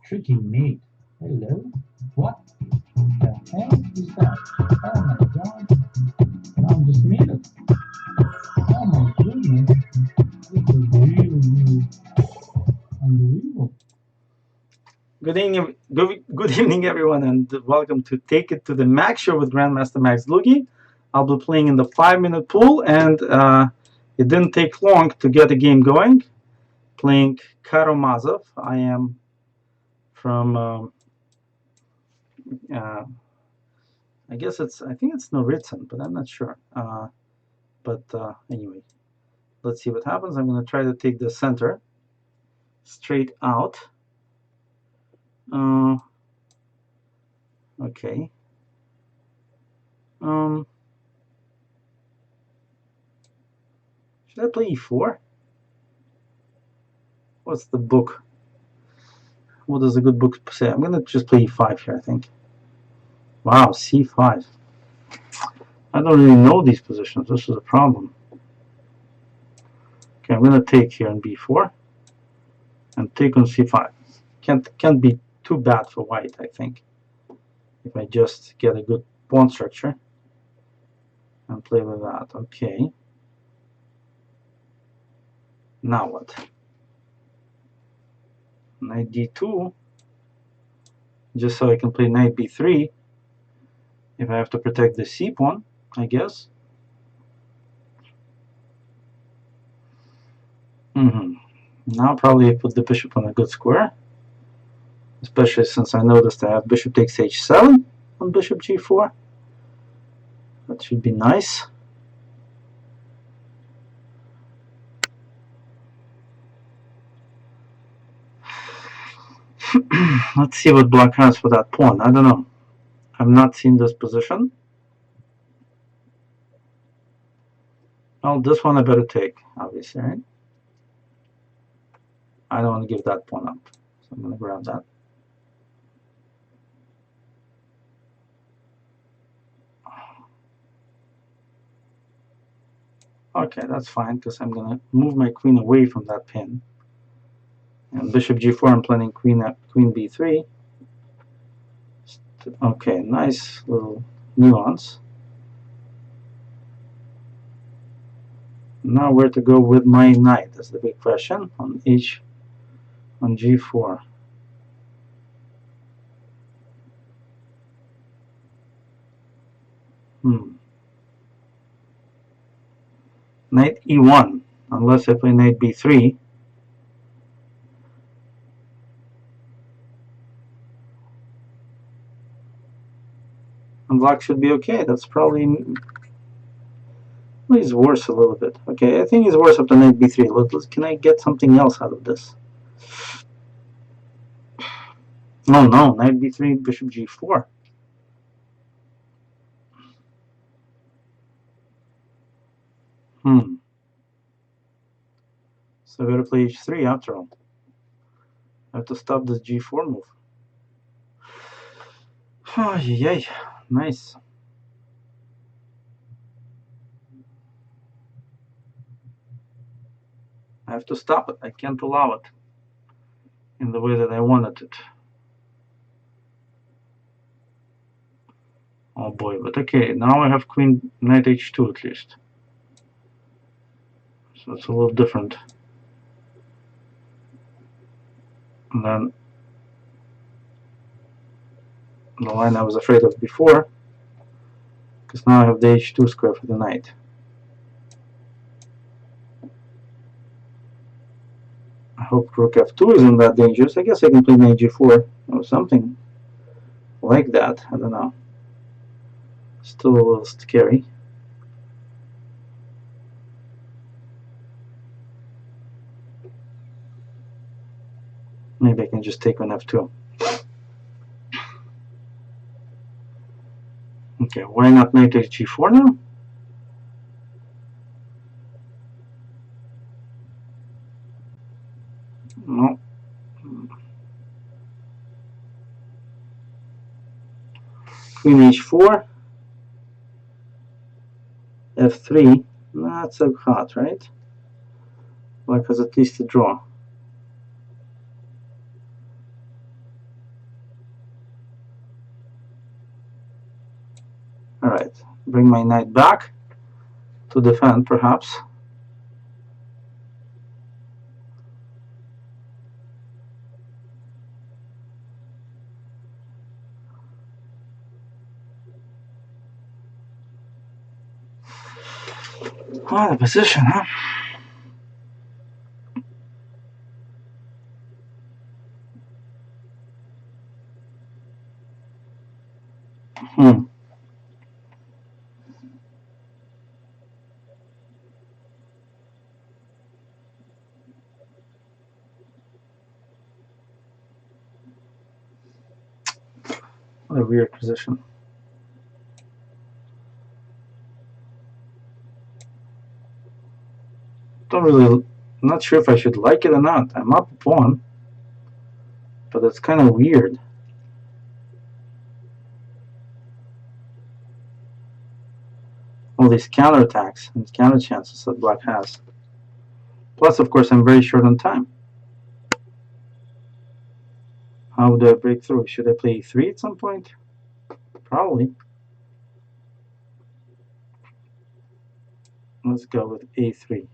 Tricky mate. Hello? What the hell is that? Oh my god. Now I'm just muted. Oh my goodness. This is really, really unbelievable. Good evening, everyone, and welcome to Take It to the Max Show with Grandmaster Max Dlugy. I'll be playing in the 5-minute pool, and it didn't take long to get the game going. Playing Karamazov. I am from, I think it's Noritsan, but I'm not sure. Anyway, let's see what happens. I'm going to try to take the center straight out. Okay. Should I play e4? What's the book? What does a good book say? I'm going to just play e5 here, I think. Wow, c5. I don't really know these positions. This is a problem. Okay, I'm going to take here on b4 and take on c5. Can't be too bad for white, I think, if I just get a good pawn structure and play with that. Okay. Now what? Knight d2, just so I can play knight b3 if I have to protect the c pawn, I guess. Now probably I put the bishop on a good square, especially since I noticed I have bishop takes h7 on bishop g4. That should be nice. Let's see what black has for that pawn. I don't know. I've not seen this position. Well, this one I better take, obviously, right? I don't want to give that pawn up, so I'm going to grab that. Okay, that's fine, because I'm going to move my queen away from that pin. And bishop g4, I'm planning queen b3. Okay, nice little nuance. Now where to go with my knight? That's the big question on g4. Knight e1, unless I play knight b3. And black should be okay. That's probably... Well, he's worse a little bit. Okay, I think he's worse up to knight b3. Can I get something else out of this? Oh no, knight b3, bishop g4. So I better play h3 after all. I have to stop this g4 move. Oh, yay, nice. I have to stop it. I can't allow it in the way that I wanted it. Oh boy, but okay, now I have queen knight h2 at least. So it's a little different than the line I was afraid of before, because now I have the h2 square for the knight. I hope rook f2 isn't that dangerous. I guess I can play knight g4 or something like that. I don't know. Still a little scary. Maybe I can just take on f2. Okay, why not knight h4 now? No. Queen h4, f3. Not so hot, right? Black has at least a draw. Alright, bring my knight back to defend, perhaps. Ah, the position, huh? What a weird position. Not sure if I should like it or not. I'm up a pawn, but it's kind of weird. All these counterattacks and counter chances that black has. Plus, of course, I'm very short on time. How do I break through? Should I play e3 at some point? Probably. Let's go with a3.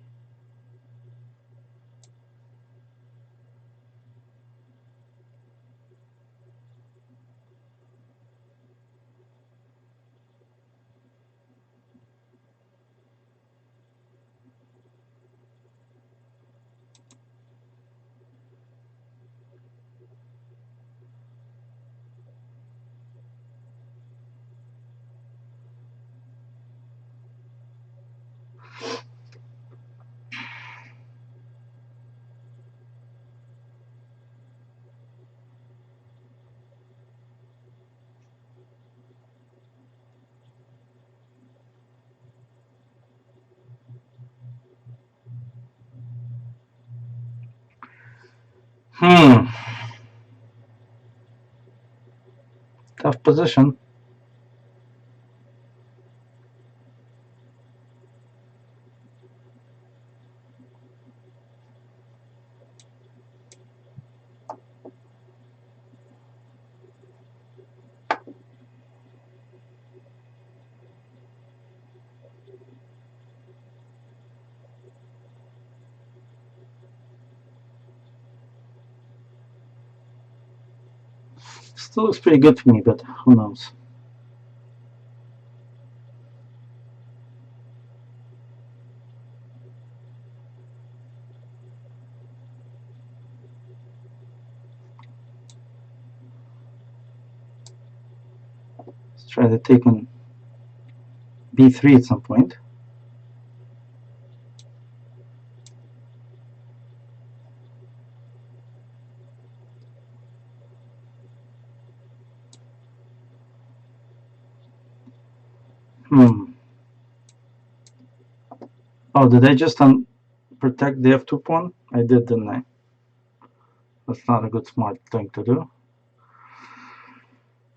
Tough position. Still looks pretty good to me, but who knows? Let's try to take on b3 at some point. Oh, did I just protect the f2 pawn? I did, didn't I? That's not a good smart thing to do.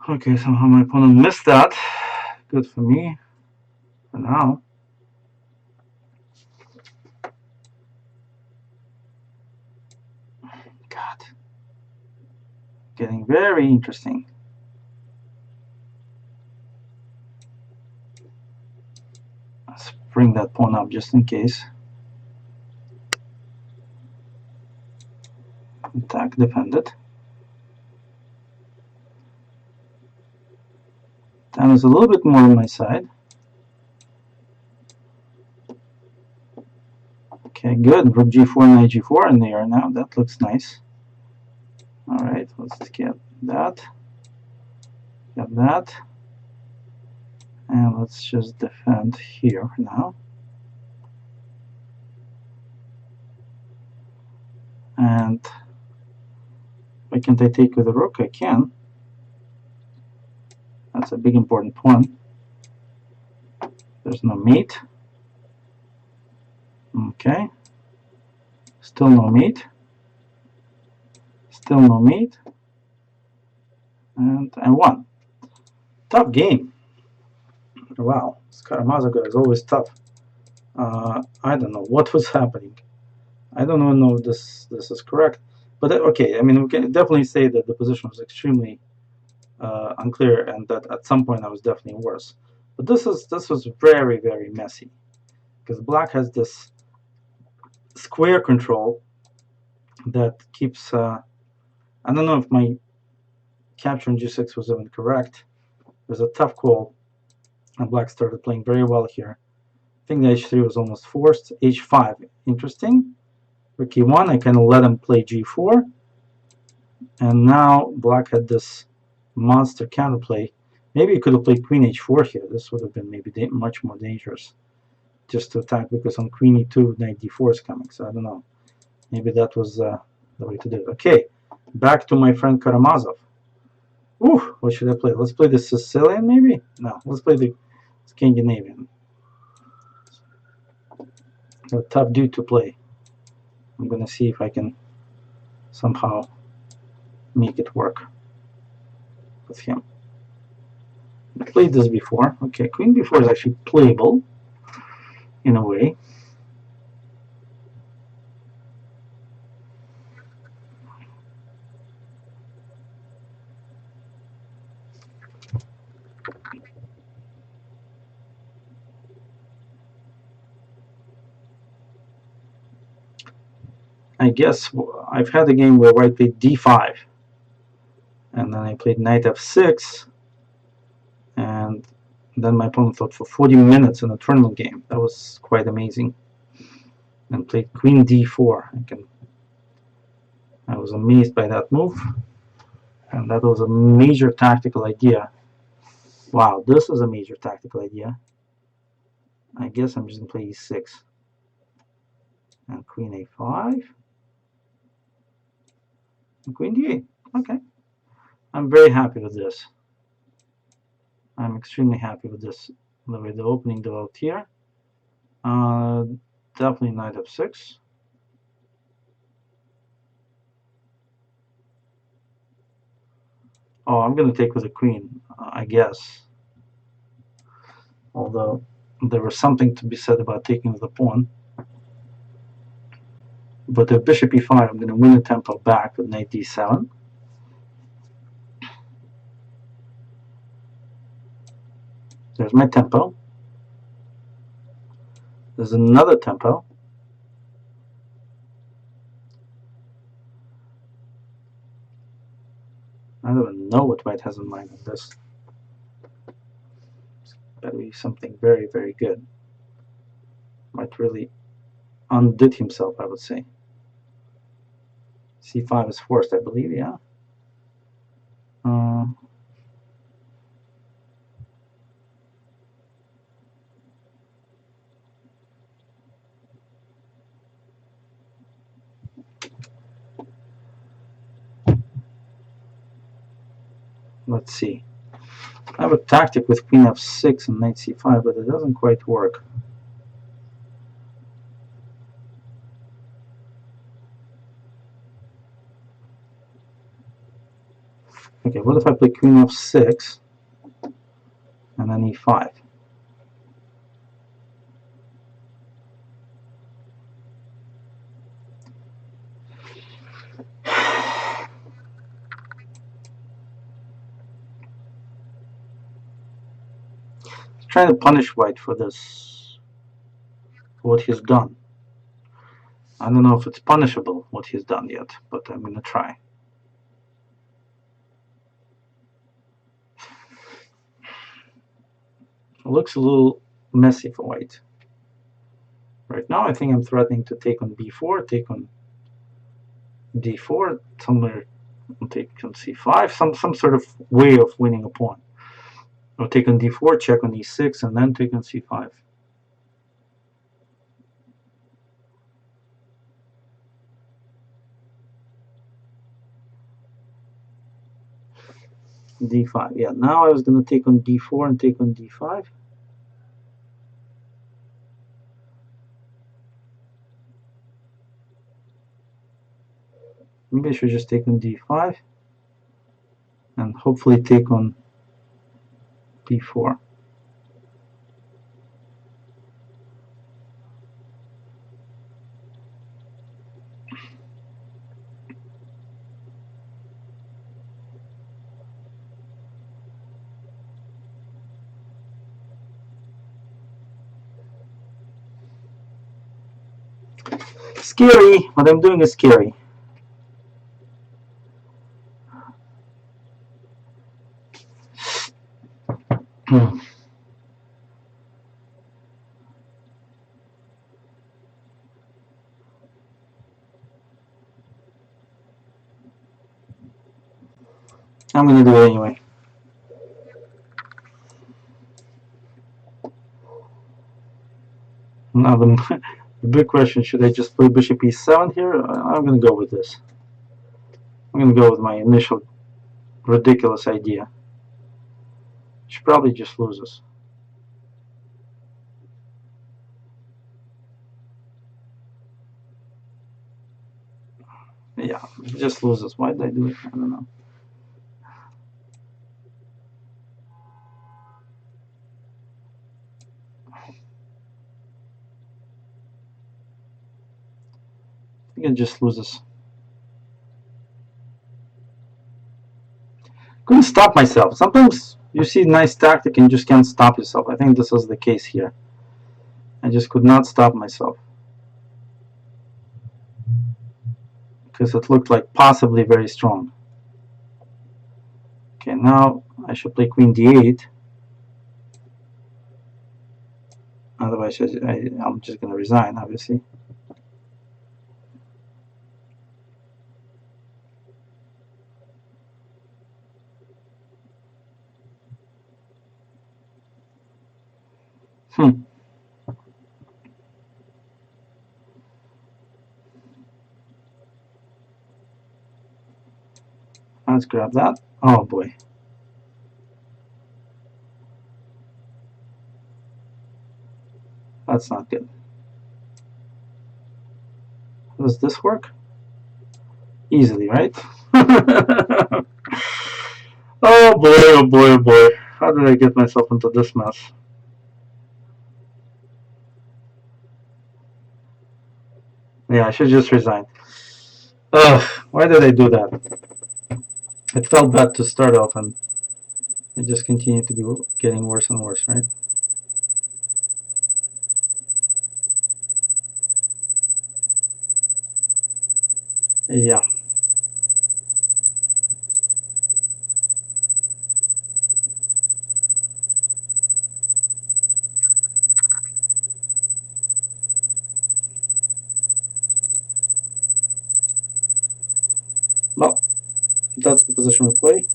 Okay, somehow my opponent missed that. Good for me. For now. God. Getting very interesting. Let's bring that pawn up just in case. Attack defended. Time is a little bit more on my side. Okay, good. Rook g4, knight g4 in the air now. That looks nice. Alright, let's get that. Get that. And let's just defend here now. And why can't I take with the rook? I can. That's a big important pawn. There's no mate. Okay. Still no mate. Still no mate. And I won. Tough game. Wow. Skaramazaga is always tough. I don't know what was happening. I don't even know if this is correct. But okay, I mean, we can definitely say that the position was extremely unclear and that at some point I was definitely worse. But this was very, very messy because black has this square control that keeps. I don't know if my capture on g6 was even correct. It was a tough call, and black started playing very well here. I think the h3 was almost forced. h5, interesting. Rook e1, I kind of let him play g4, and now black had this monster counterplay. Maybe he could have played queen h4 here. This would have been maybe much more dangerous, just to attack, because on queen e2 knight d4 is coming. So I don't know. Maybe that was the way to do it. Okay, back to my friend Karamazov. Ooh, what should I play? Let's play the Sicilian, maybe? No, let's play the Scandinavian. A tough dude to play. I'm gonna see if I can somehow make it work with him. I played this before. Okay, queen b4 is actually playable in a way. I guess I've had a game where white played d5, and then I played knight f6, and then my opponent thought for 40 minutes in a tournament game. That was quite amazing. And played queen d4. I was amazed by that move, and that was a major tactical idea. Wow, this is a major tactical idea. I guess I'm just going to play e6 and queen a5 and queen d8. Okay, I'm very happy with this. I'm extremely happy with this, the way the opening developed here. Definitely knight f6. Oh, I'm going to take with the queen, I guess. Although there was something to be said about taking with the pawn. But if bishop e5, I'm going to win the tempo back with knight d7. There's my tempo. There's another tempo. I don't even know what white has in mind on this. It's got to be something very, very good. White really undid himself, I would say. c5 is forced, I believe, yeah. Let's see. I have a tactic with queen f6 and knight c5, but it doesn't quite work. Okay, what if I play queen f6 and then e5? Trying to punish white for this, for what he's done. I don't know if it's punishable, what he's done yet, but I'm going to try. It looks a little messy for white. Right now, I think I'm threatening to take on b4, take on d4, somewhere, take on c5, some sort of way of winning a pawn. Or take on d4, check on e6, and then take on c5. d5. Yeah, now I was going to take on d4 and take on d5. Maybe I should just take on d5 and hopefully take on b4. Scary. What I'm doing is scary. I'm gonna do it anyway. Now the big question, should I just play bishop e7 here? I'm gonna go with this. I'm gonna go with my initial ridiculous idea. She probably just loses. Yeah, just loses. Why did I do it? I don't know. I think it just loses. Couldn't stop myself. Sometimes you see nice tactic and you just can't stop yourself. I think this is the case here. I just could not stop myself. Because it looked like possibly very strong. Okay, now I should play queen d8. Otherwise, I'm just going to resign, obviously. Let's grab that. Oh boy. That's not good. Does this work? Easily, right? Oh boy, oh boy, oh boy. How did I get myself into this mess? Yeah, I should just resign. Ugh, why did I do that? It felt bad to start off and it just continued to be getting worse and worse, right? Yeah. Well, that's the position we play.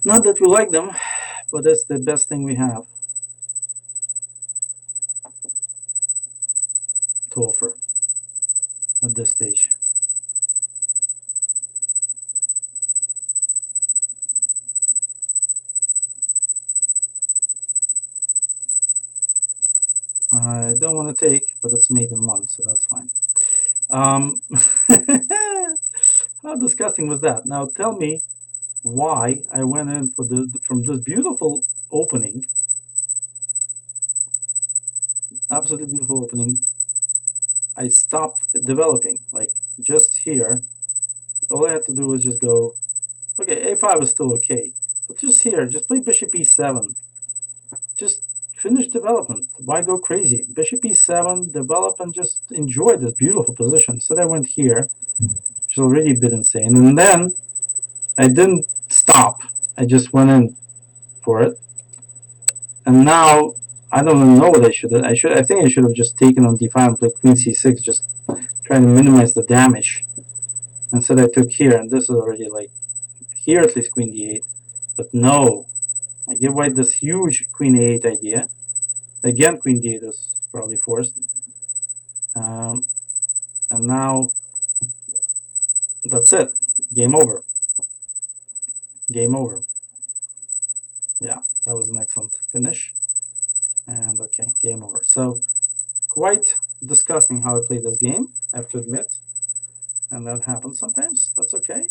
Not that we like them, but that's the best thing we have to offer at this stage. I don't want to take, but it's mate in one, so that's fine. How disgusting was that? Now tell me why I went in for from this beautiful opening, absolutely beautiful opening. I stopped developing, like just here. All I had to do was just go, okay, a5 is still okay, but just here, just play bishop e7. Just finish development. Why go crazy? Bishop e7, develop, and just enjoy this beautiful position. So I went here, which is already a bit insane. And then I didn't stop. I just went in for it. And now I don't even know what I should have. I think I should have just taken on d5 and played queen c6, just trying to minimize the damage. Instead I took here, and this is already like here at least queen d8. But no, I give white this huge queen a8 idea. Again, queen d8 is probably forced. And now that's it. Game over. Game over. Yeah, that was an excellent finish. And okay, game over. So quite disgusting how I played this game, I have to admit. And that happens sometimes. That's okay.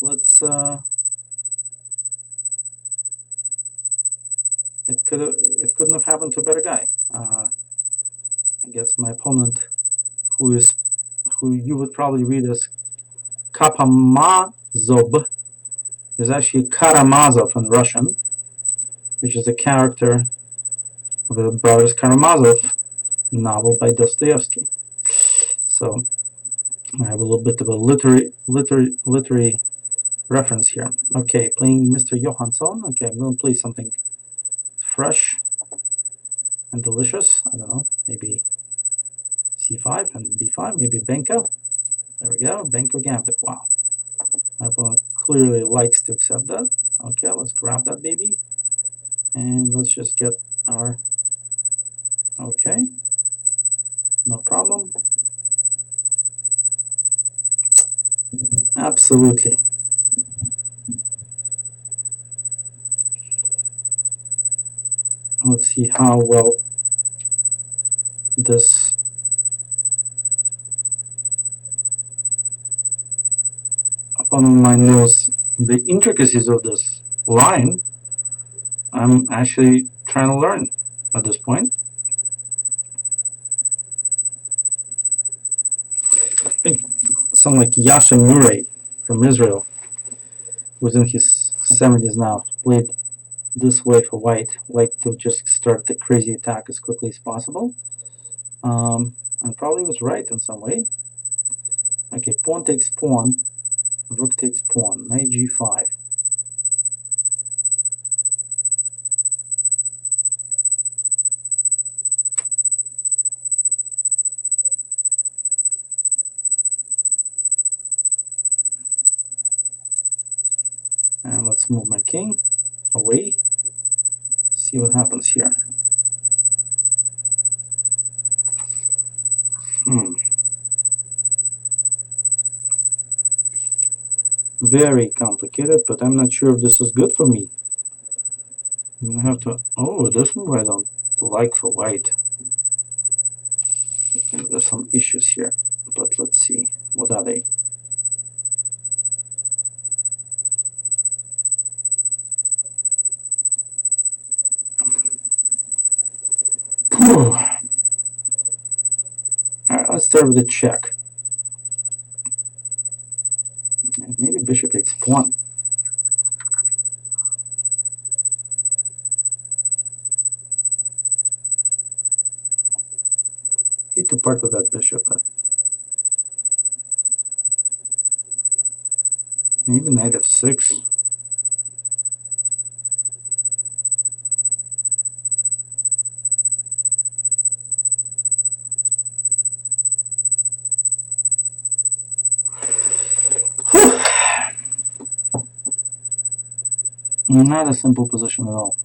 Let's it couldn't have happened to a better guy. I guess my opponent, who you would probably read as Kapamazov is actually Karamazov in Russian, which is a character of the Brothers Karamazov novel by Dostoevsky. So I have a little bit of a literary reference here. Okay, playing Mr. Johansson. Okay, I'm going to play something fresh and delicious. I don't know, maybe c5 and b5, maybe Benko. There we go, Benko Gambit. Wow, my opponent clearly likes to accept that. Okay, let's grab that baby, and let's just get our, okay, no problem. Absolutely. Let's see how well this opponent of mine knows the intricacies of this line. I'm actually trying to learn at this point. I think someone like Yasha Murray from Israel, who's in his 70s now, played this way for white, like to just start the crazy attack as quickly as possible. And probably was right in some way. Okay, pawn takes pawn, rook takes pawn, knight g5. And let's move my king away. See what happens here. Very complicated, but I'm not sure if this is good for me. I'm gonna have to. Oh, this move I don't like for white. There's some issues here, but let's see. What are they? Alright, let's start with a check. Maybe bishop takes pawn. Hate to part with that bishop, but maybe knight f6. Not a simple position at all.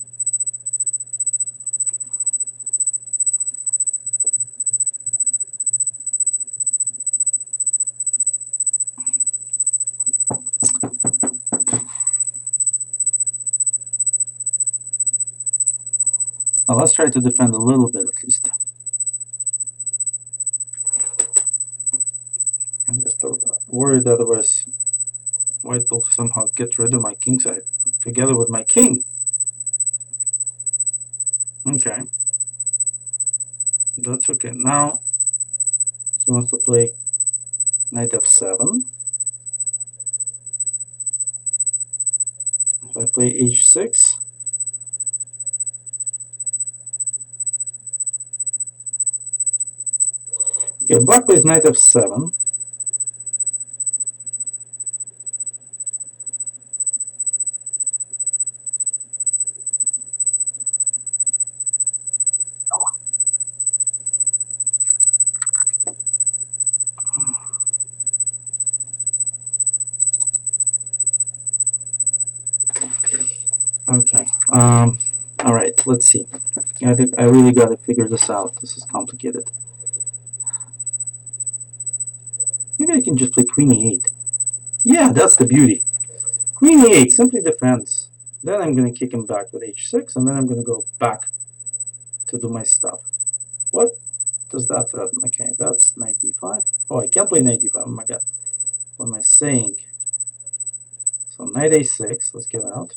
Well, let's try to defend a little bit at least. I'm just worried otherwise white will somehow get rid of my king side together with my king. Okay. That's okay. Now he wants to play knight f7. If I play h6, okay, black plays knight f7. Okay. All right. Let's see. I think I really got to figure this out. This is complicated. Maybe I can just play queen e8. Yeah, that's the beauty. Queen e8 simply defends. Then I'm going to kick him back with h6, and then I'm going to go back to do my stuff. What does that threaten? Okay, that's knight d5. Oh, I can't play knight d5. Oh my god. What am I saying? So knight a6. Let's get out.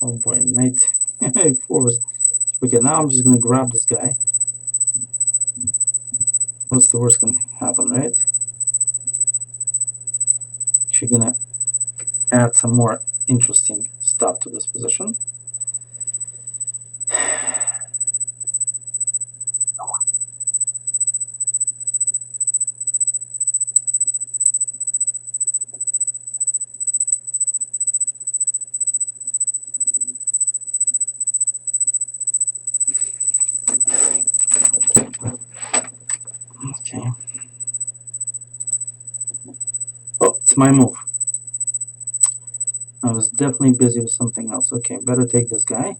Oh boy, knight a4. Okay, now I'm just going to grab this guy. What's the worst can happen, right? She's gonna add some more interesting stuff to this position. Okay. Oh, it's my move. I was definitely busy with something else. Okay, better take this guy.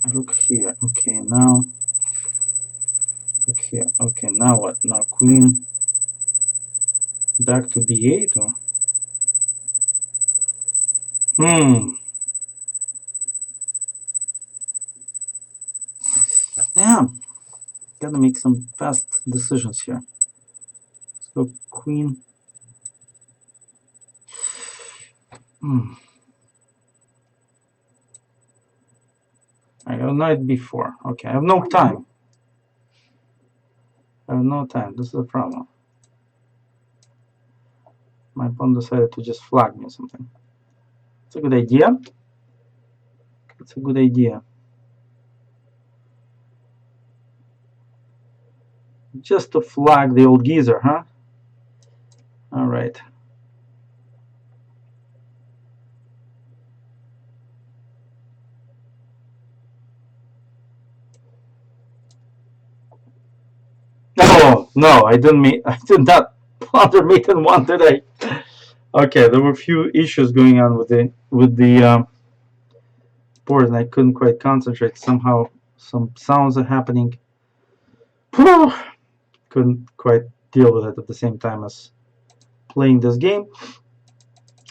Rook here. Okay, now. Rook here. Okay, now what? Now queen back to b8 or? Yeah, gotta make some fast decisions here. Let's go queen. I got knight b4. Okay, I have no time. I have no time. This is the problem. My opponent decided to just flag me or something. It's a good idea. It's a good idea. Just to flag the old geezer, huh? All right. Oh no, I didn't mean. I did not blunder mate in one, did I? Okay, there were a few issues going on with the board, and I couldn't quite concentrate. Somehow, some sounds are happening. Couldn't quite deal with it at the same time as playing this game.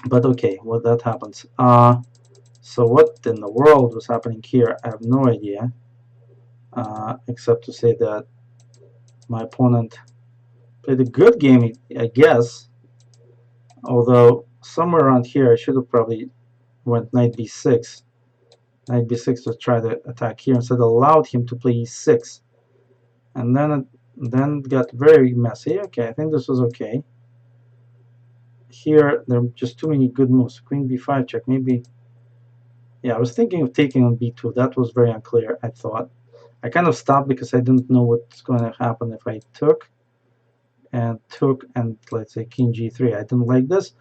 But okay, well that happens. So what in the world was happening here? I have no idea, except to say that my opponent played a good game, I guess. Although somewhere around here, I should have probably went knight b6. Knight b6 to try to attack here. Instead, allowed him to play e6, and then it got very messy. Okay, I think this was okay. Here, there are just too many good moves. Queen b5 check, maybe. Yeah, I was thinking of taking on b2. That was very unclear, I thought. I kind of stopped because I didn't know what's going to happen if I took, and let's say king g3. I didn't like this.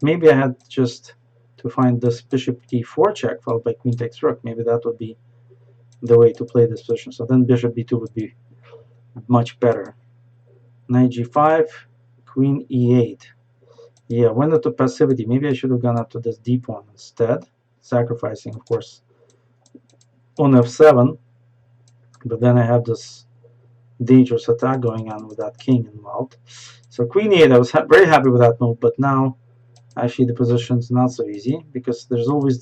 Maybe I had just to find this bishop d4 check followed by queen takes rook. Maybe that would be the way to play this position. So then bishop b2 would be much better. Knight g5, queen e8. Yeah, went into passivity. Maybe I should have gone up to this d pawn instead, sacrificing, of course, on f7. But then I have this dangerous attack going on with that king involved. So queen e8, I was very happy with that move, but now actually the position's not so easy because there's always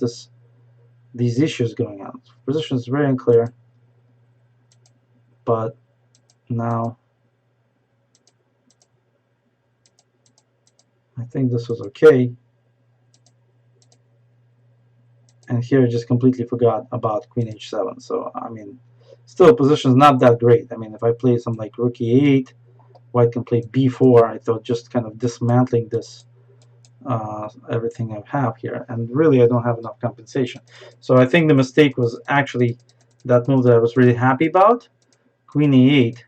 these issues going on. The position is very unclear, but now I think this was okay. And here I just completely forgot about queen h7. So I mean, still position's not that great. I mean, if I play something like rook e8, white can play b4. I thought just kind of dismantling this everything I have here, and really I don't have enough compensation. So I think the mistake was actually that move that I was really happy about, queen e8,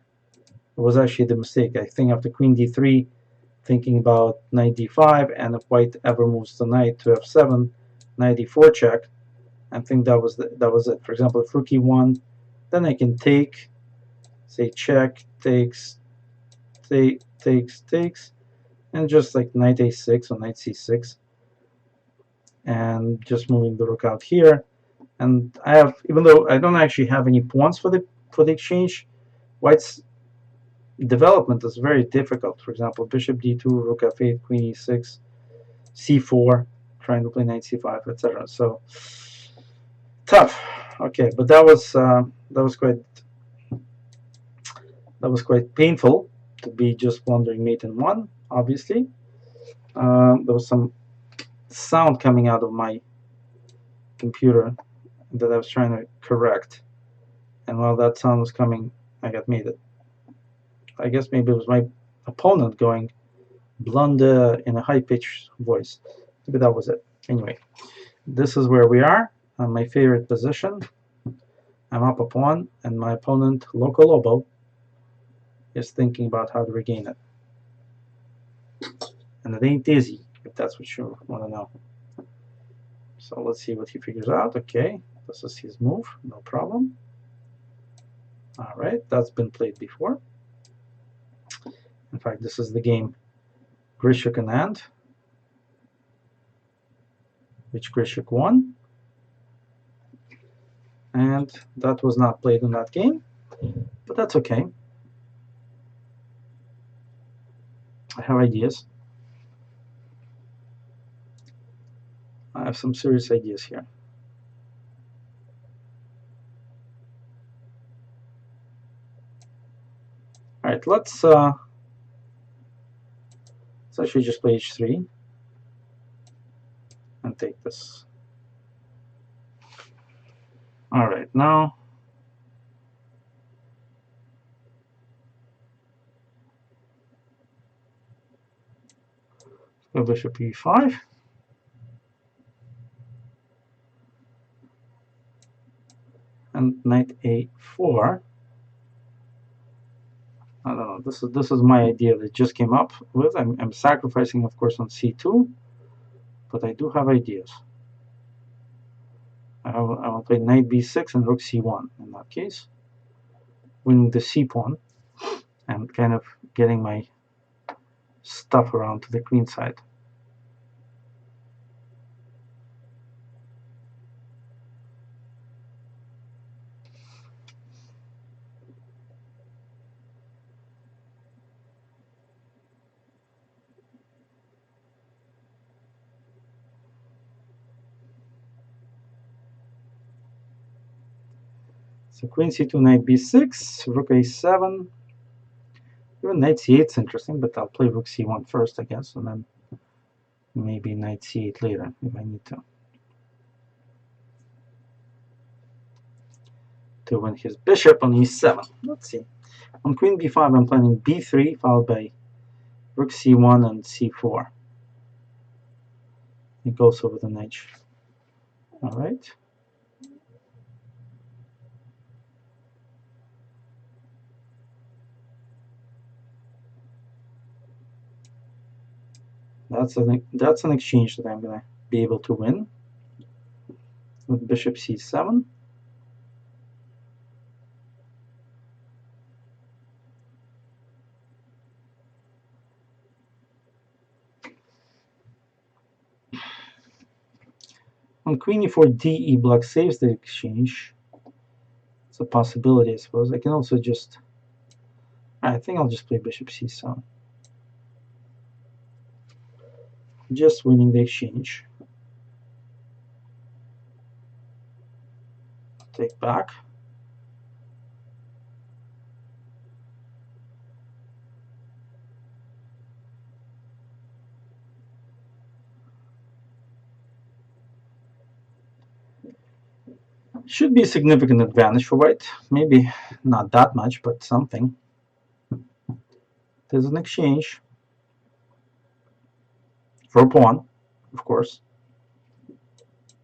was actually the mistake. I think after queen d3, thinking about knight d5, and if white ever moves the knight to f7, knight d4 check, I think that was it. For example, if rook e1, then I can take, say check, takes, takes, and just like knight a6 or knight c6, and just moving the rook out here. And I have, even though I don't actually have any pawns for the exchange, white's development is very difficult. For example, bishop d2, rook f8, queen e6, c4, trying to play knight c5, etc. So tough. Okay, but that was quite painful to be just blundering mate in one. Obviously, there was some sound coming out of my computer that I was trying to correct, and while that sound was coming, I got mated. I guess maybe it was my opponent going blonde in a high-pitched voice. Maybe that was it. Anyway, this is where we are on my favorite position. I'm up a pawn, and my opponent, Loco Lobo, is thinking about how to regain it. And it ain't easy, if that's what you want to know. So let's see what he figures out. Okay, this is his move, no problem. All right, that's been played before. In fact, this is the game Grishuk and Ant, which Grishuk won. And that was not played in that game, but that's okay. I have ideas. I have some serious ideas here. All right, let's actually just play h3 and take this. All right, now go bishop e5. And knight a4. I don't know. This is my idea that just came up with. I'm sacrificing, of course, on c2, but I do have ideas. I will play knight b6 and rook c1 in that case, winning the c pawn and kind of getting my stuff around to the queen side. So queen c2, knight b6, rook a7. Even knight c8 is interesting, but I'll play rook c1 first, I guess, and then maybe knight c8 later if I need to win his bishop on e7. Let's see. On queen b5, I'm planning b3, followed by rook c1 and c4. It goes over the knight. All right. That's an exchange that I'm going to be able to win with bishop c7. On queen e4, d block saves the exchange. It's a possibility, I suppose. I can also just... I think I'll just play bishop c7. Just winning the exchange. Take back. Should be a significant advantage for white. Maybe not that much, but something. There's an exchange for a pawn, of course.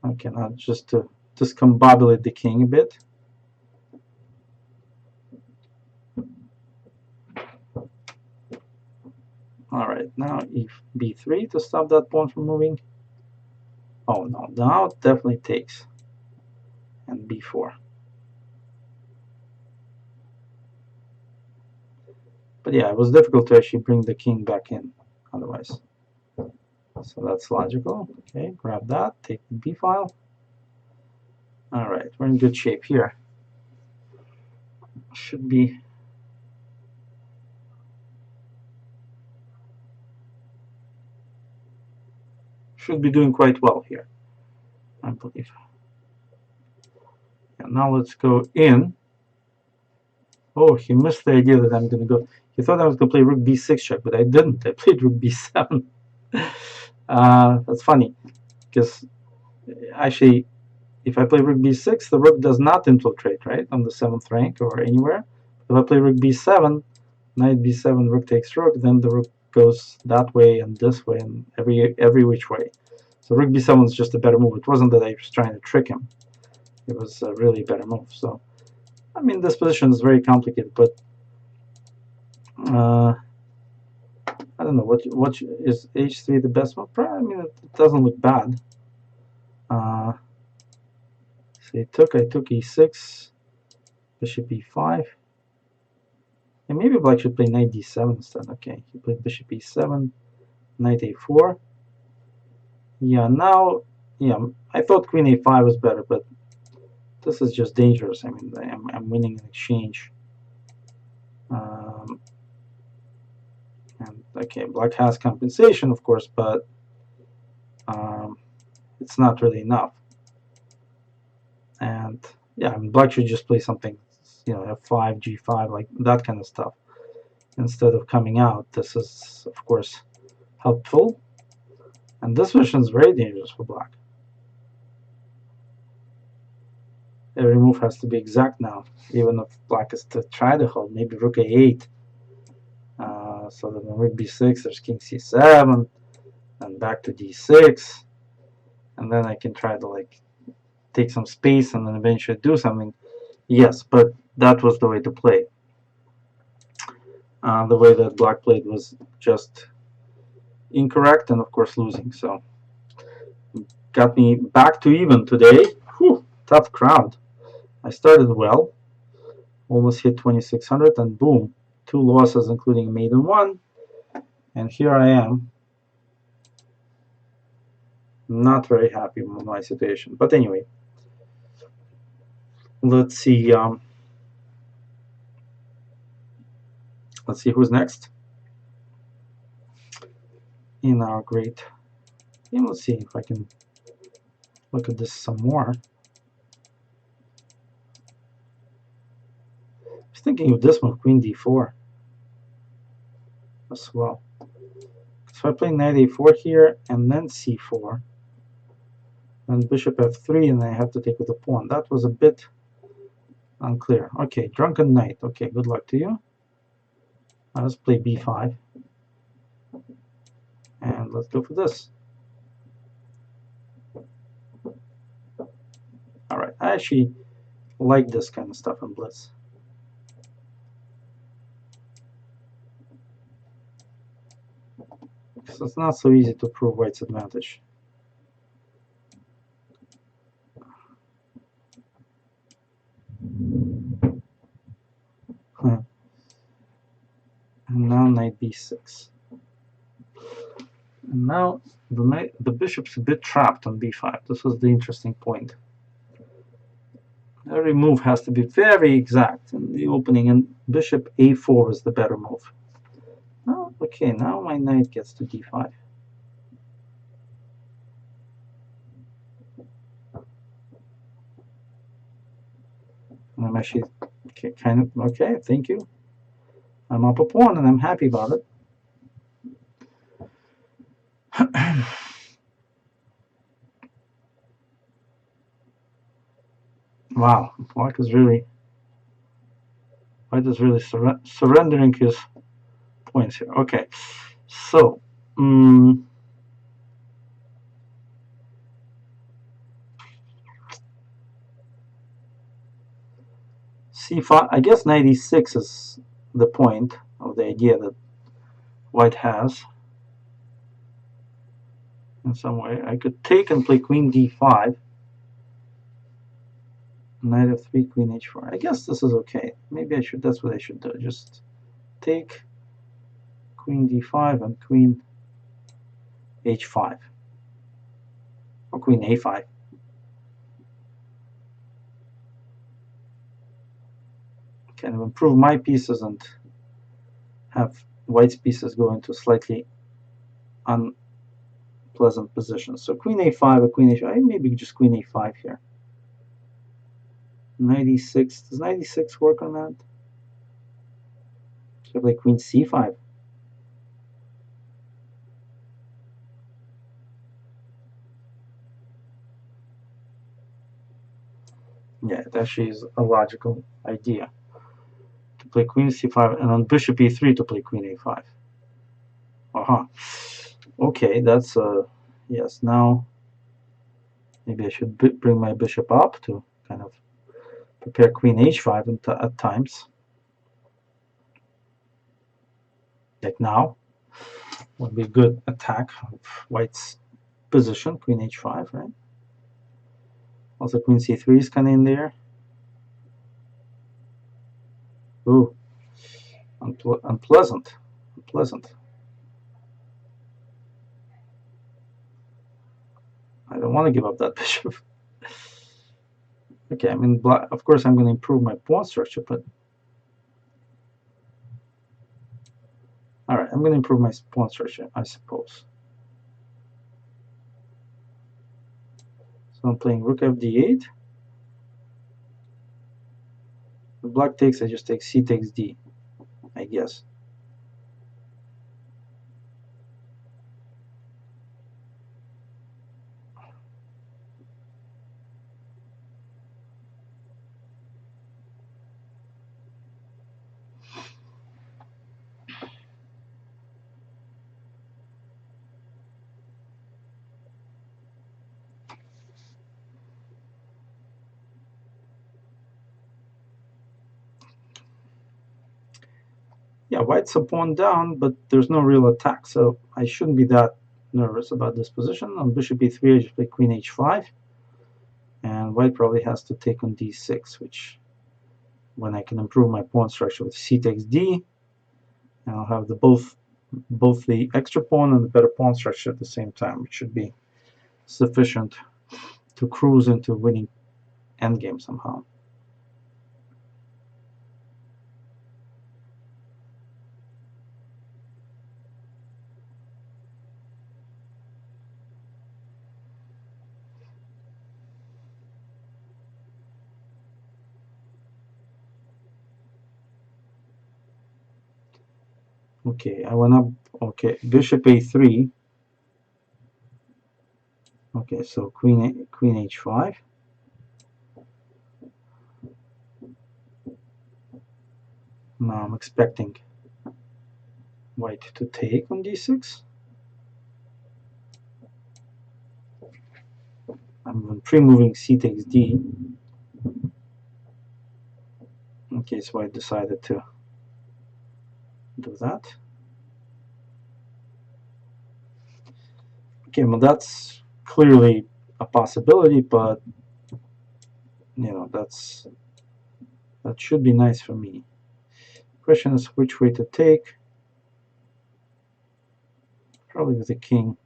Okay, now just to discombobulate the king a bit. All right, now b3 to stop that pawn from moving. Oh no, now it definitely takes. And b4. But yeah, it was difficult to actually bring the king back in otherwise. So that's logical. Okay, grab that, take the b file. All right, we're in good shape here. Should be doing quite well here, I believe. And now let's go in. Oh, he missed the idea that I'm going to go. He thought I was going to play rook b6 check, but I didn't. I played rook b7. That's funny, because actually, if I play rook b6, the rook does not infiltrate, right, on the 7th rank or anywhere. If I play rook b7, knight b7, rook takes rook, then the rook goes that way and this way and every which way. So rook b7 is just a better move. It wasn't that I was trying to trick him. It was a really better move. So, I mean, this position is very complicated, but I don't know. What is h3 the best move? I mean, it doesn't look bad. So I took e6, bishop e5. And maybe black should play knight d7 instead. Okay, he played bishop e7, knight a4. Yeah, now, yeah, I thought queen a5 was better, but this is just dangerous. I mean, I'm winning an exchange. And okay, black has compensation, of course, but it's not really enough. And yeah, I mean, black should just play something, you know, f5, g5, like that kind of stuff, instead of coming out. This is, of course, helpful. And this position is very dangerous for black. Every move has to be exact now, even if black is to try to hold, maybe rook a8. So then rook b6, there's king c7, and back to d6. And then I can try to like take some space and then eventually do something. Yes, but that was the way to play. The way that black played was just incorrect and of course losing. So got me back to even today. Whew, tough crowd. I started well, almost hit 2600, and boom, 2 losses including a maiden one. And here I am, not very happy with my situation. But anyway, let's see. Let's see who's next in our great game. Let's see if I can look at this some more. I was thinking of this one, queen d4 as well. So I play knight a4 here and then c4. And bishop f3, and I have to take with the pawn. That was a bit unclear. Okay, drunken knight. Okay, good luck to you. Let's play b5. And let's go for this. Alright, I actually like this kind of stuff in Blitz. So it's not so easy to prove white's advantage. And now knight b6. And now the bishop's a bit trapped on b5. This was the interesting point. Every move has to be very exact in the opening, and bishop a4 is the better move. Oh, okay, now my knight gets to d5. And I'm actually kind of, okay, thank you. I'm up a pawn and I'm happy about it. Wow, white is really surrendering his points here. Okay, so c5. I guess knight e6 is the point of the idea that white has. In some way, I could take and play queen d5. Knight f3, queen h4. I guess this is okay. Maybe I should. That's what I should do. Just take queen d5 and queen h5, or queen a5. Kind of improve my pieces and have white's pieces go into slightly unpleasant positions. So queen a5 or queen h5. Maybe just queen a5 here. Knight e6. Does knight e6 work on that? Should I play queen c5? Yeah, it actually is a logical idea to to play queen c5, and on bishop e3 to play queen a5. Okay, that's yes. Now maybe I should bring my bishop up to kind of prepare queen h5 at times. Like now would be a good attack of white's position, queen h5, right? Also queen c3 is kind of in there. Ooh, unpleasant. I don't want to give up that bishop. Okay, I mean, of course I'm going to improve my pawn structure, but all right, I'm going to improve my pawn structure, I suppose. So I'm playing rook fd8. The black takes, I just take c takes d, I guess. Yeah, white's a pawn down, but there's no real attack, so I shouldn't be that nervous about this position. On bishop e3, I just play queen h5, and white probably has to take on d6, which, when I can improve my pawn structure with c takes d, and I'll have both the extra pawn and the better pawn structure at the same time, which should be sufficient to cruise into winning endgame somehow. Okay, I went up. Okay, bishop a3. Okay, so queen h5. Now I'm expecting white to take on d6. I'm pre-moving c takes d. Okay, so I decided to do that. Okay, well that's clearly a possibility, but you know that should be nice for me. Question is which way to take. Probably with the king.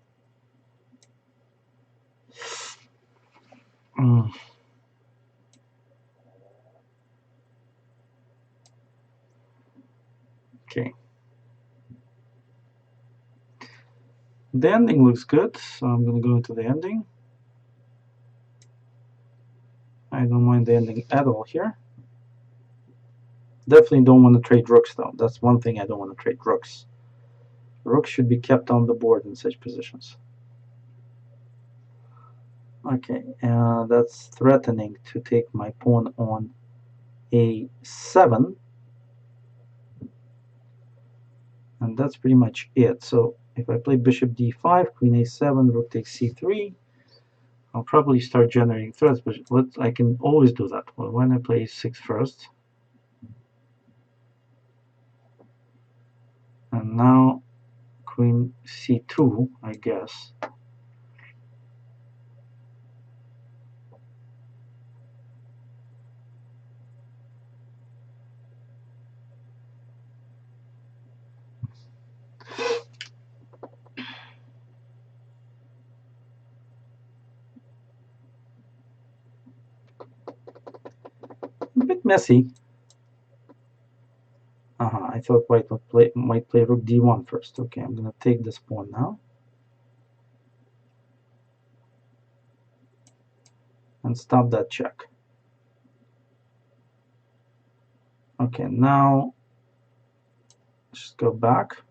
Okay. The ending looks good, so I'm going to go into the ending. I don't mind the ending at all here. Definitely don't want to trade rooks, though. That's one thing I don't want to trade rooks. Rooks should be kept on the board in such positions. Okay, that's threatening to take my pawn on a7. And that's pretty much it. So if I play bishop d5, queen a7, rook takes c3, I'll probably start generating threats, but I can always do that. Well, when I play a6 first. And now queen c2, I guess. A bit messy. I thought white might play rook d1 first. Okay, I'm going to take this pawn now. And stop that check. Okay, now just go back.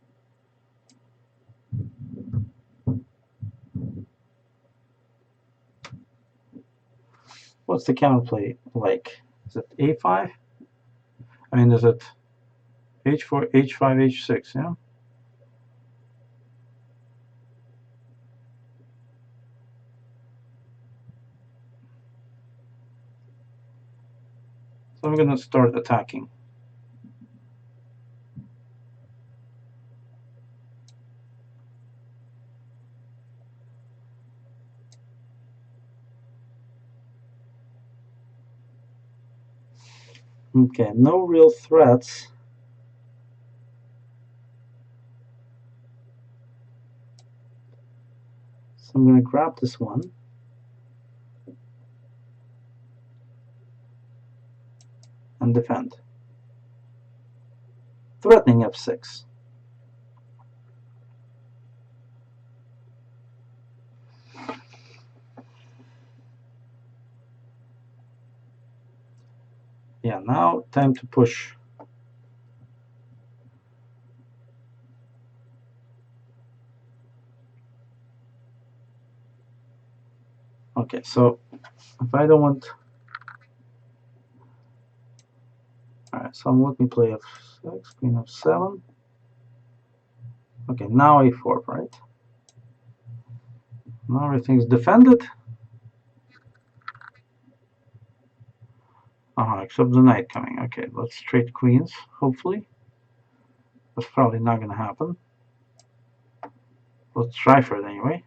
What's the counterplay like? Is it a5? I mean, is it h4, h5, h6, yeah? So I'm going to start attacking. Okay, no real threats. So I'm going to grab this one. And defend. Threatening f6. Yeah, now time to push. Okay, so if I don't want... Alright, so let me play f6, queen f7. Okay, now a4, right? Now everything's defended. Except the knight coming. Okay, let's trade queens, hopefully. That's probably not going to happen. Let's try for it anyway.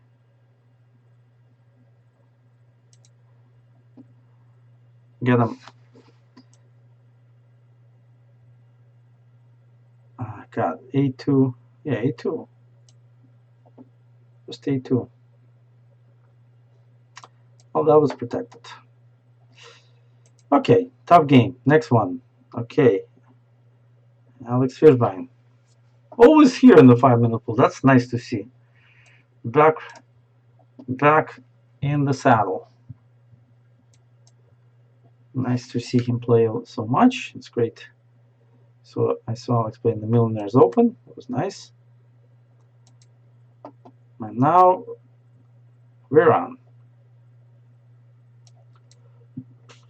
Get him. God, a2. Yeah, a2. Just a2. Oh, that was protected. Okay, tough game. Next one. Okay. Alex Fishbein. Always here in the 5-minute pool. That's nice to see. Back in the saddle. Nice to see him play so much. It's great. So I saw Alex play in the Millionaires Open. It was nice. And now we're on.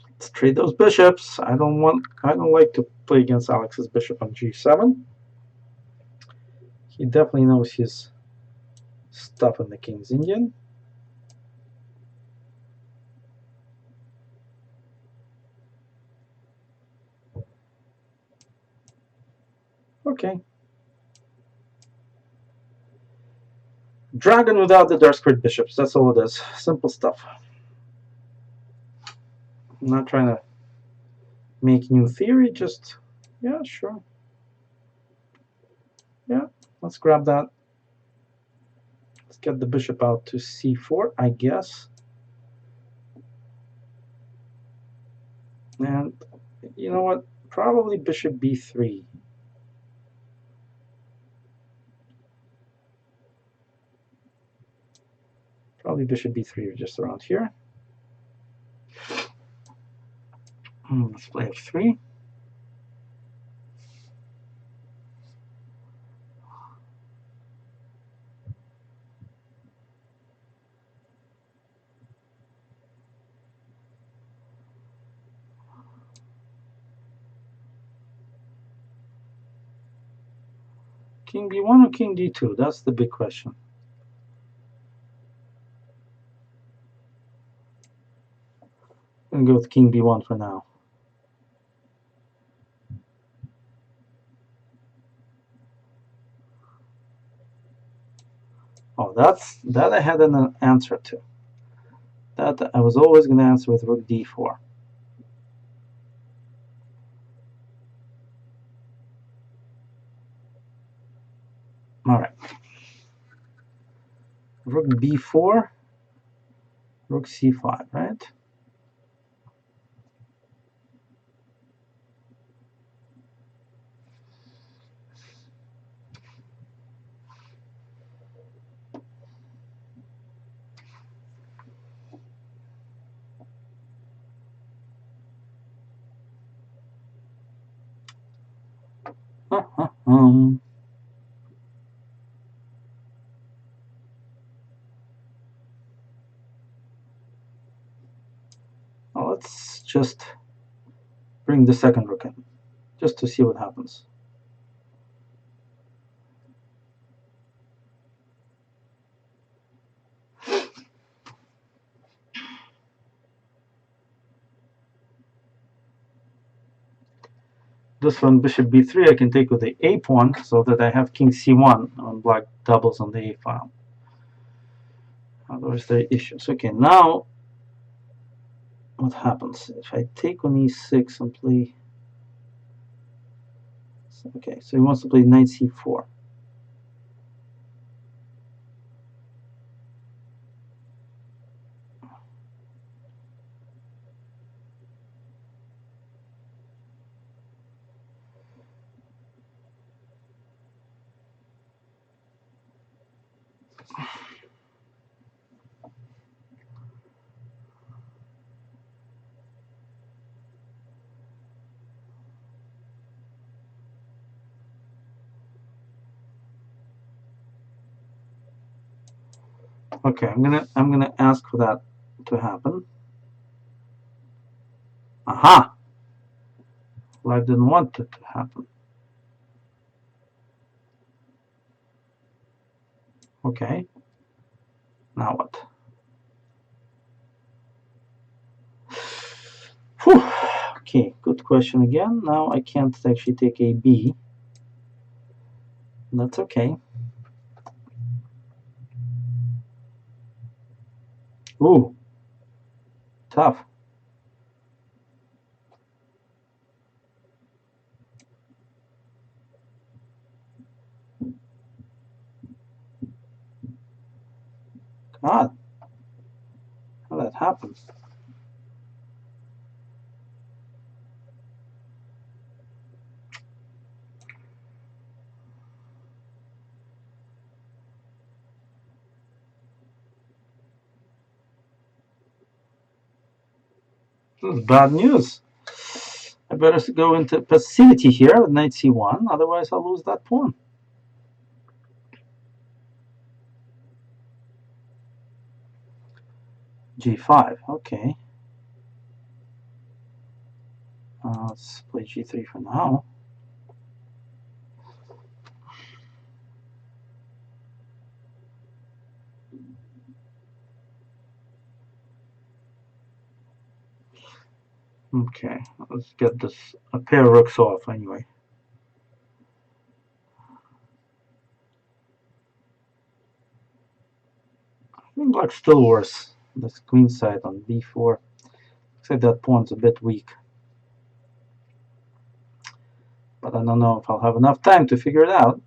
Let's trade those bishops. I don't like to play against Alex's bishop on g7. He definitely knows his stuff in the King's Indian. Okay. Dragon without the dark squared bishops. That's all it is. Simple stuff. I'm not trying to make new theory. Just, yeah, sure. Yeah, let's grab that. Let's get the bishop out to c4, I guess. And you know what? Probably bishop b3. Probably bishop b3 or just around here. Let's play f3. King b1 or king d2? That's the big question. I'm going to go with king b1 for now. Oh, that I had an answer to. That I was always going to answer with rook d4. All right. Rook b4, rook c5, right? Well, let's just bring the second rook in, just to see what happens. this one, bishop b3, I can take with the a pawn so that I have king c1 when black doubles on the a file. Otherwise, there are issues. Okay, now what happens if I take on e6 and play? Okay, so he wants to play knight c4. Okay, I'm gonna ask for that to happen. Aha! Well, I didn't want it to happen. Okay. Now what? Whew. Okay, good question again. Now I can't actually take a b. That's okay. Ooh, tough. God, how that happened? This is bad news. I better go into passivity here with knight c1, otherwise I'll lose that pawn. g5, okay. Let's play g3 for now. Okay, let's get this a pair of rooks off anyway. I think black's still worse. This queen side on b4. Looks like that pawn's a bit weak. But I don't know if I'll have enough time to figure it out.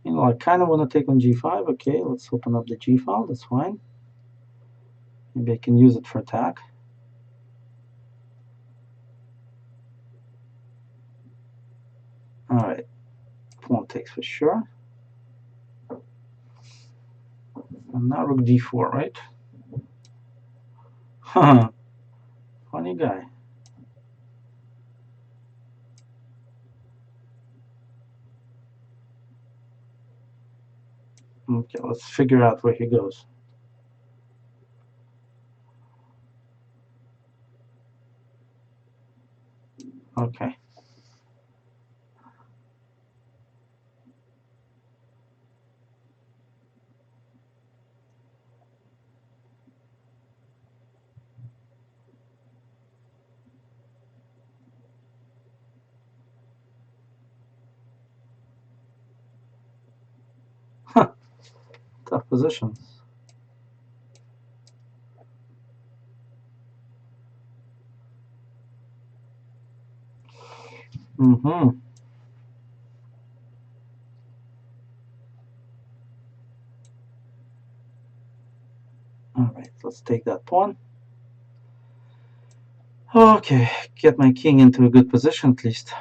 You know, I kind of want to take on g5. Okay, let's open up the g file. That's fine. Maybe I can use it for attack. All right, pawn takes for sure. And now rook d4, right? Haha, funny guy. Okay, let's figure out where he goes. Okay. Huh, tough positions. Mm-hmm. All right, let's take that pawn. Okay, get my king into a good position at least.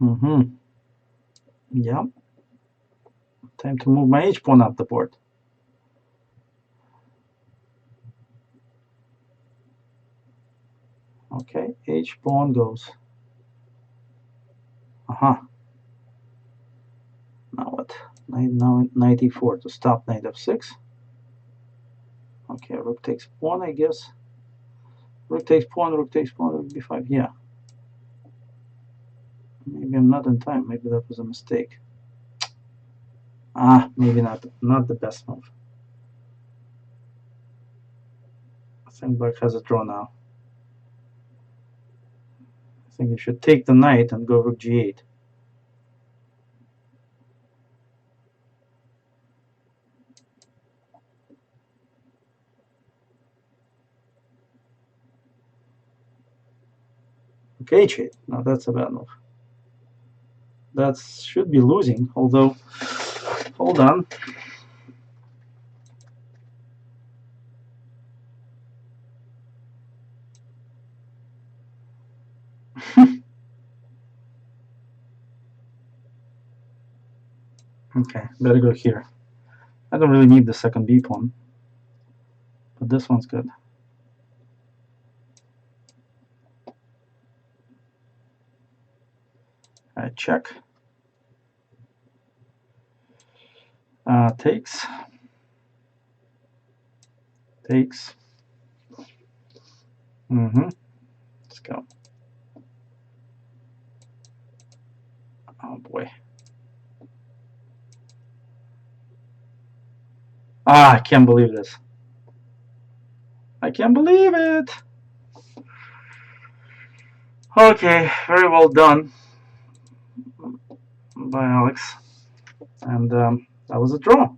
Mm-hmm. Yeah. Time to move my h pawn up the board. Okay, h pawn goes. Aha. Now what? Knight e4 to stop knight f6. Okay, rook takes pawn, I guess. Rook takes pawn, rook takes pawn, rook b5. Yeah. Maybe I'm not in time. Maybe that was a mistake. Ah, maybe not. Not the best move. think black has a draw now. I think you should take the knight and go rook g8. Rook h8. Now that's a bad move. That should be losing, although, hold on. Okay, better go here. I don't really need the second b pawn, but this one's good. Alright, check. Takes. Takes. Let's go. Oh boy. I can't believe this. I can't believe it. Okay, very well done by Alex. And that was a draw.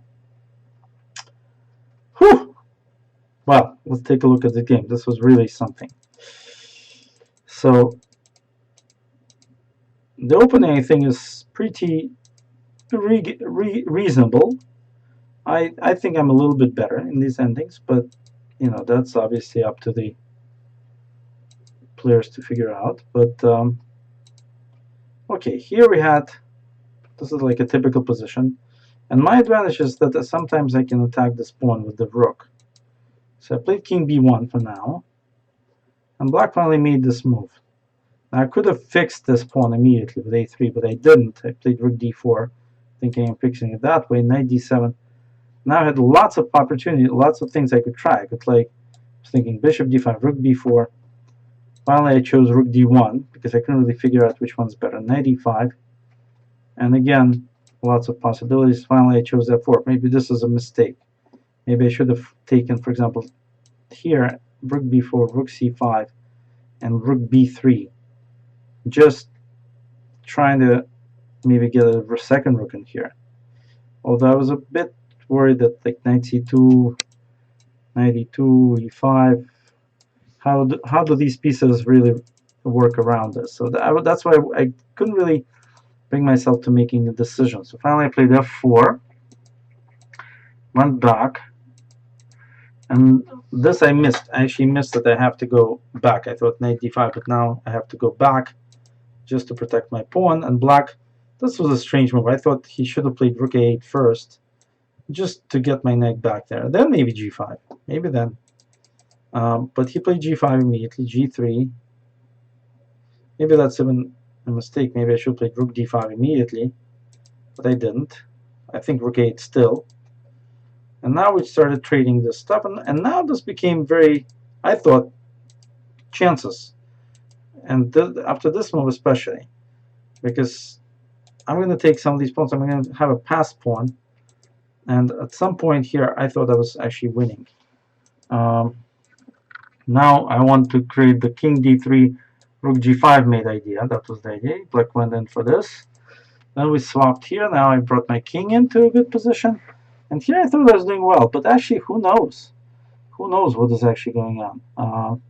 Whew. Well, let's take a look at the game. This was really something. So the opening, I think, is pretty reasonable. I think I'm a little bit better in these endings, but you know, that's obviously up to the players to figure out. But okay, here we had, this is like a typical position, and my advantage is that sometimes I can attack this pawn with the rook. So I played king b1 for now, and black finally made this move. Now I could have fixed this pawn immediately with a3, but I didn't. I played rook d4, thinking I'm fixing it that way. Knight d7. Now I had lots of opportunity, lots of things I could try. I could I was thinking bishop d5, rook b4. Finally I chose rook d1 because I couldn't really figure out which one's better. Knight e5. And again, lots of possibilities. Finally I chose f4. Maybe this is a mistake. Maybe I should have taken, for example, here, rook b4, rook c5, and rook b3. Just trying to maybe get a second rook in here. Although I was a bit worried that like knight c2, knight e2, e5, how do these pieces really work around this? So that's why I couldn't really bring myself to making a decision. So finally I played f4, went back, and this I missed. I actually missed that I have to go back. I thought knight d5, but now I have to go back just to protect my pawn. And black, this was a strange move. I thought he should have played rook a8 first, just to get my knight back there. Then maybe g5, maybe then. But he played g5 immediately, g3. Maybe that's even a mistake. Maybe I should play rook d5 immediately, but I didn't. I think rook 8 still. And now we started trading this stuff, and now this became very, I thought, chances. And after this move especially, because I'm going to take some of these pawns, I'm going to have a pass pawn, and at some point here I thought I was actually winning. Now I want to create the king d3, rook g5 mate idea. That was the idea. Black went in for this. Then we swapped here. Now I brought my king into a good position. And here I thought I was doing well, but actually, who knows? Who knows what is actually going on?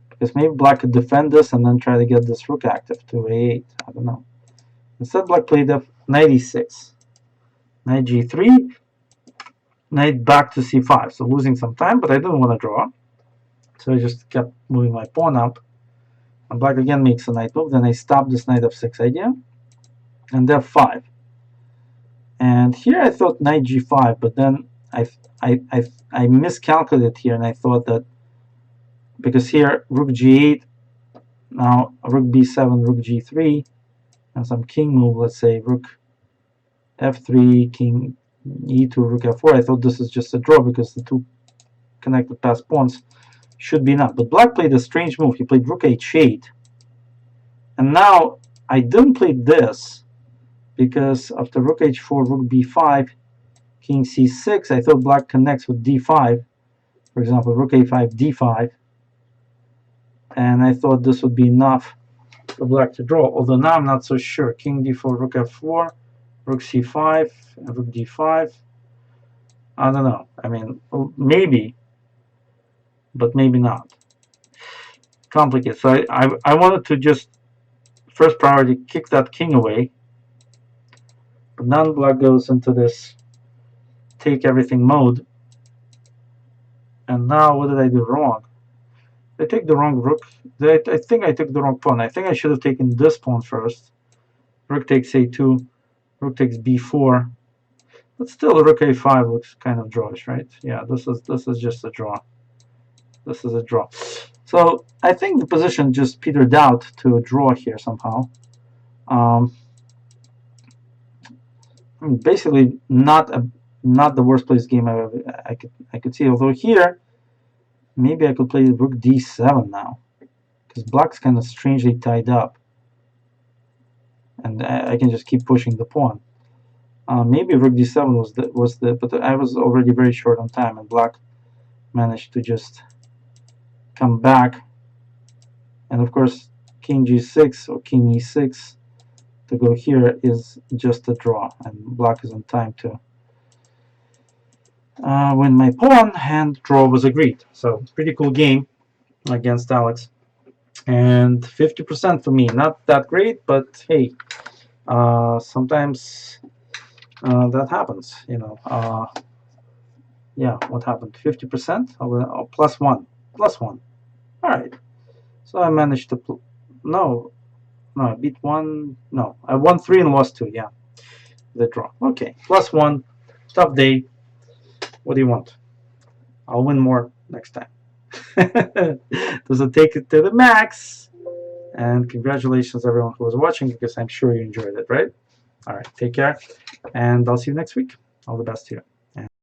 Because maybe black could defend this and then try to get this rook active to a8. I don't know. Instead, black played knight e6, knight g3, knight back to c5. So losing some time, but I didn't want to draw. So I just kept moving my pawn up. And black again makes a knight move. Then I stop this knight f6 idea. And f5. And here I thought knight g5, but then I miscalculated here, and I thought that because here rook g8, now rook b7, rook g3, and some king move, let's say rook f3, king e2, rook f4. I thought this is just a draw because the two connected passed pawns should be enough. But black played a strange move. He played rook h8, and now I didn't play this because after rook h4, rook b5, king c6, I thought black connects with d5. for example, rook a5, d5, and I thought this would be enough for black to draw, although now I'm not so sure. King d4, rook f4, rook c5, and rook d5. I don't know. I mean, maybe, but maybe not. Complicated. So I wanted to just, first priority, kick that king away. But now black goes into this take everything mode. And now what did I do wrong? I take the wrong rook. I think I took the wrong pawn. I think I should have taken this pawn first. Rook takes a2. Rook takes b4. But still, rook a5 looks kind of drawish, right? Yeah, this is just a draw. This is a draw. So I think the position just petered out to a draw here somehow. Basically, not the worst place game I could see. Although here, maybe I could play rook d7 now, because black's kind of strangely tied up, and I can just keep pushing the pawn. Maybe rook d7 was the, but I was already very short on time, and black managed to just come back. And of course, king g6 or king e6 to go here is just a draw, and black is on time to win my pawn, and draw was agreed. So pretty cool game against Alex, and 50% for me. Not that great, but hey, sometimes that happens, you know. Yeah, what happened? 50%? Oh, plus one. All right. So I managed to no, I beat one. No, I won 3 and lost 2. Yeah, the draw. Okay, plus 1. Tough day. What do you want? I'll win more next time. Does it take it to the max? And congratulations everyone who was watching, because I'm sure you enjoyed it, right? All right, take care, and I'll see you next week. All the best to you.